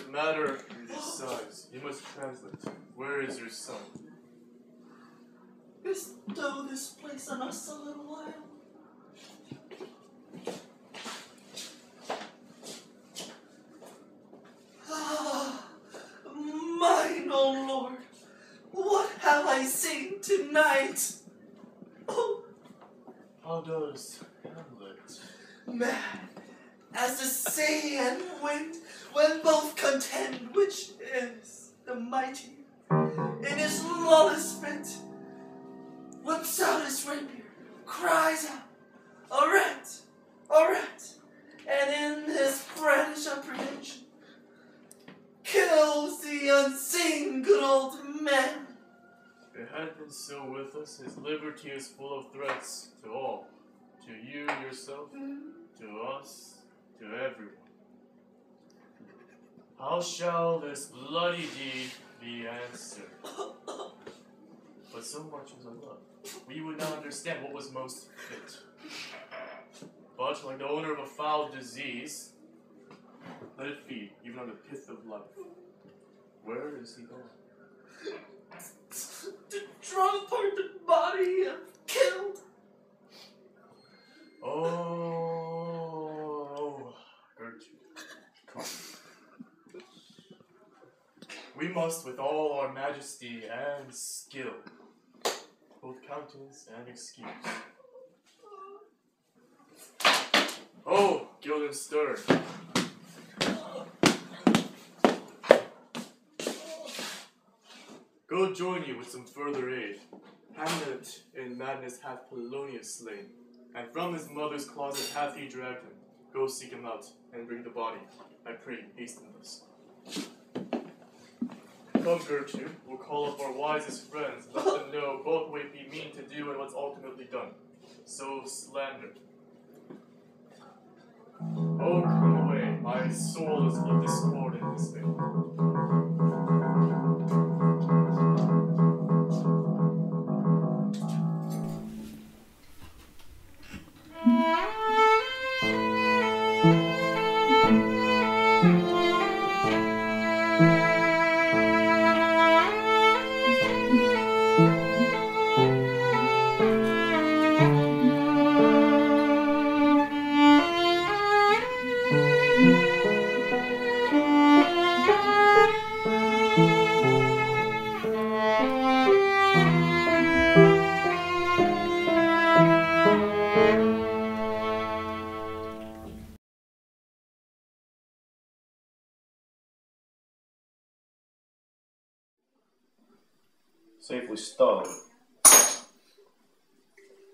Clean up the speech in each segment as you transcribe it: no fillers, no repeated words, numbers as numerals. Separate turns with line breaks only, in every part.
What matter you decide? You must translate. Where is your son?
Bestow this place on us a little while. Ah, mine, O Lord, what have I seen tonight? Oh,
How does Hamlet?
mad as the sea and wind, when both contend which is the mighty in his lawless fit, whips out his rapier, cries out, a rat, and in his brandished apprehension, kills the unseen good old man.
It had been so with us, his liberty is full of threats to all. To you yourself, to us, to everyone. How shall this bloody deed be answered? But so much was our love. We would not understand what was most fit. But like the owner of a foul disease, let it feed, even on the pith of life. Where is he gone?
To draw apart the body he hath killed.
Oh, Gertrude, come. We must, with all our majesty and skill, both countenance and excuse. Oh, Guildenstern. Go join you with some further aid. Hamlet in madness hath Polonius slain, and from his mother's closet hath he dragged him. Go seek him out, and bring the body. I pray, hasten this. Come, Gertrude, we'll call up our wisest friends, let them know both what we mean to do and what's ultimately done. So slander. Oh, come away, my soul is full of discord and despair.
Safely stowed.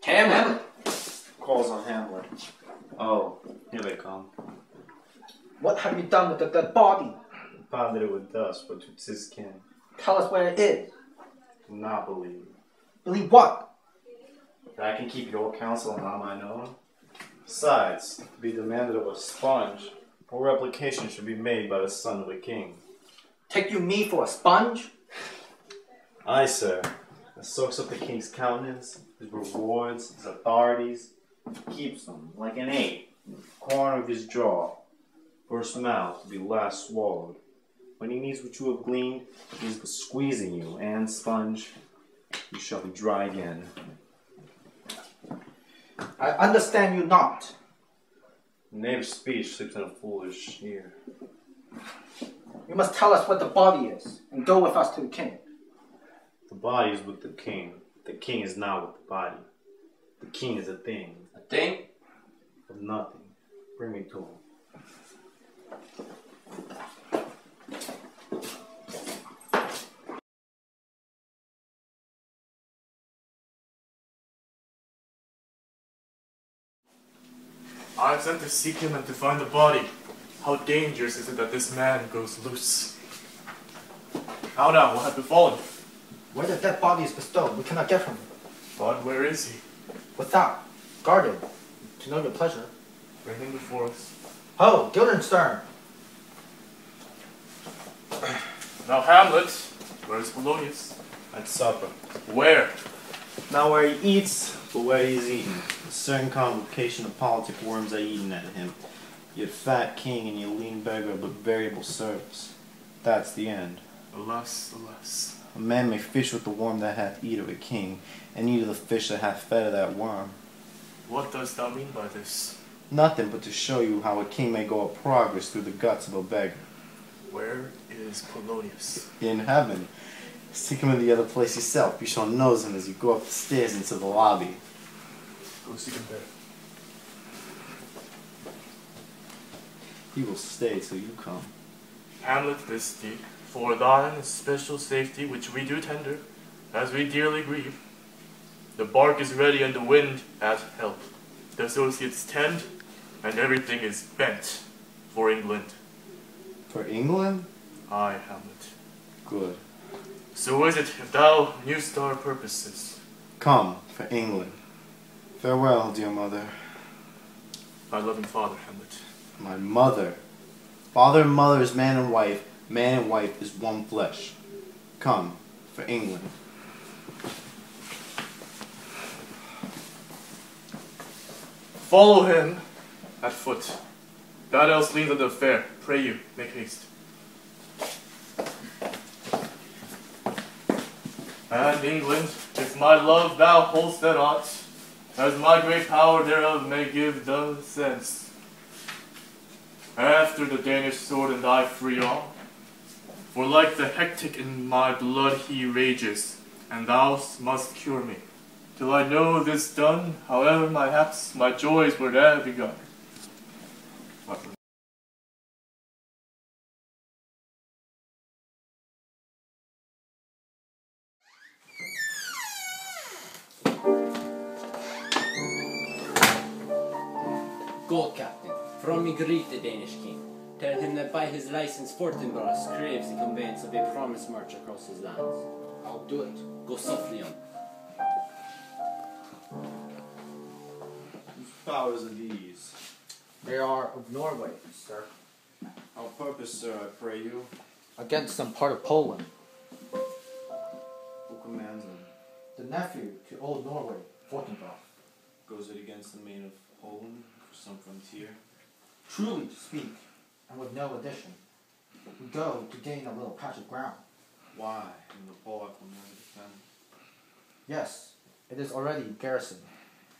Hamlet!
Calls on Hamlet. Oh, here they come.
What have you done with the dead body?
Pounded it with dust, but it's his kin.
Tell us where it is.
Do not believe.
Believe what?
That I can keep your counsel and not mine own. Besides, to be demanded of a sponge, or replication should be made by the son of a king.
Take you me for a sponge?
Aye, sir. That soaks up the king's countenance, his rewards, his authorities, keeps them, like an ape, in the corner of his jaw, first mouth to be last swallowed. When he needs what you have gleaned, he is but squeezing you, and, sponge, you shall be dry again.
I understand you not.
Native speech sleeps in a foolish ear.
You must tell us what the body is, and go with us to the king.
The body is with the king. The king is not with the body. The king is a thing.
A thing?
Of nothing. Bring me to him.
I am sent to seek him and to find the body. How dangerous is it that this man goes loose? How now? What hath befallen?
Where the dead body is bestowed, we cannot get from him.
But where is he?
Without, guarded, to know your pleasure.
Bring him before us.
Ho, Guildenstern!
Now, Hamlet, where is Polonius?
At supper.
Where?
Not where he eats, but where he is eaten. A certain convocation of politic worms are eaten at him. Yet fat king and your lean beggar but variable service. That's the end.
Alas, alas.
A man may fish with the worm that hath eat of a king, and eat of the fish that hath fed of that worm.
What dost thou mean by this?
Nothing but to show you how a king may go a progress through the guts of a beggar.
Where is Polonius?
In heaven. Seek him in the other place yourself. You shall nose him as you go up the stairs into the lobby.
Go seek him there.
He will stay till you come.
Hamlet, this deed, for thine especial safety, which we do tender, as we dearly grieve. The bark is ready and the wind at help. The associates tend, and everything is bent for England.
For England?
Aye, Hamlet.
Good.
So is it if thou knewst our purposes.
Come, for England. Farewell, dear mother.
My loving father, Hamlet.
My mother. Father and mother is man and wife. Man and wife is one flesh. Come, for England.
Follow him at foot. That else leans on the affair. Pray you, make haste. And England, if my love thou hold'st at aught, as my great power thereof may give the sense. After the Danish sword and thy free arm, for like the hectic in my blood he rages, and thou must cure me, till I know this done, however mayhaps my joys were there begun.
Go, Captain. From me greet the Danish king. Tell him that by his license Fortinbras craves the conveyance of a promised march across his lands.
I'll do it.
Go softly on.
Whose powers are these?
They are of Norway, sir.
Our purpose, sir, I pray you.
Against some part of Poland.
Who commands them?
The nephew to old Norway, Fortinbras.
Goes it against the main of Poland for some frontier?
Truly to speak, and with no addition. We go to gain a little patch of ground.
Why? And the Polak will never defend.
Yes, it is already garrisoned.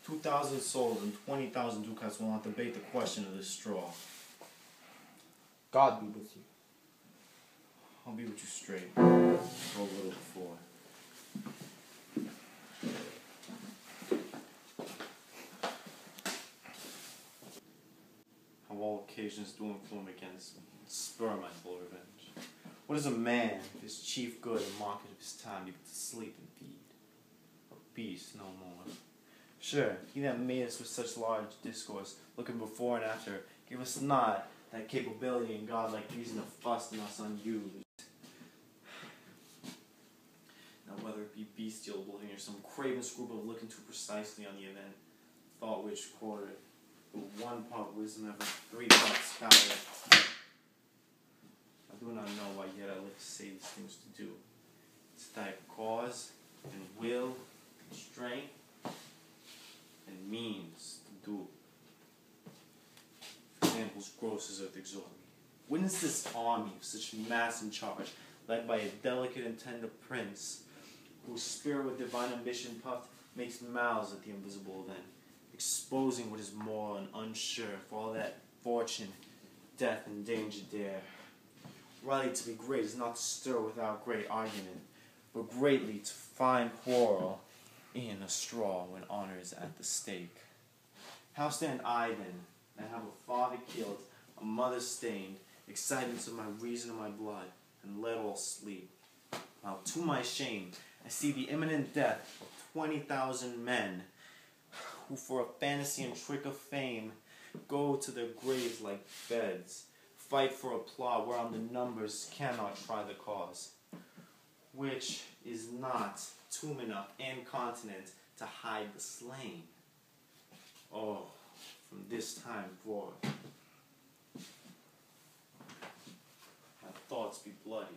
2,000 souls and 20,000 ducats will not debate the question of this straw.
God be with you.
I'll be with you straight. Go a little before. Have all occasions do inform against me, and spur my full revenge. What is a man, if his chief good and market of his time be but to sleep and feed? A beast, no more. Sure, he that made us with such large discourse, looking before and after, give us not that capability and godlike reason of fusting us unused. Now whether it be bestial bullying or some craven scruple of looking too precisely on the event, thought which quarter, but 1 part wisdom ever 3 parts power. I do not know why yet I like to say these things to do. It's thy cause and will and strength and means to do. Examples gross as earth exhort me. Witness this army of such mass and charge, led by a delicate and tender prince, whose spirit with divine ambition puffed makes mouths at the invisible event, exposing what is moral and unsure for all that fortune, death, and danger dare. Rightly to be great is not to stir without great argument, but greatly to find quarrel in a straw when honor is at the stake. How stand I then, that have a father killed, a mother stained, excitements of my reason and my blood, and let all sleep? While to my shame, I see the imminent death of 20,000 men, who for a fantasy and trick of fame go to their graves like beds, fight for a plot whereon the numbers cannot try the cause, which is not tomb enough and continent to hide the slain. Oh, from this time forth, my thoughts be bloody,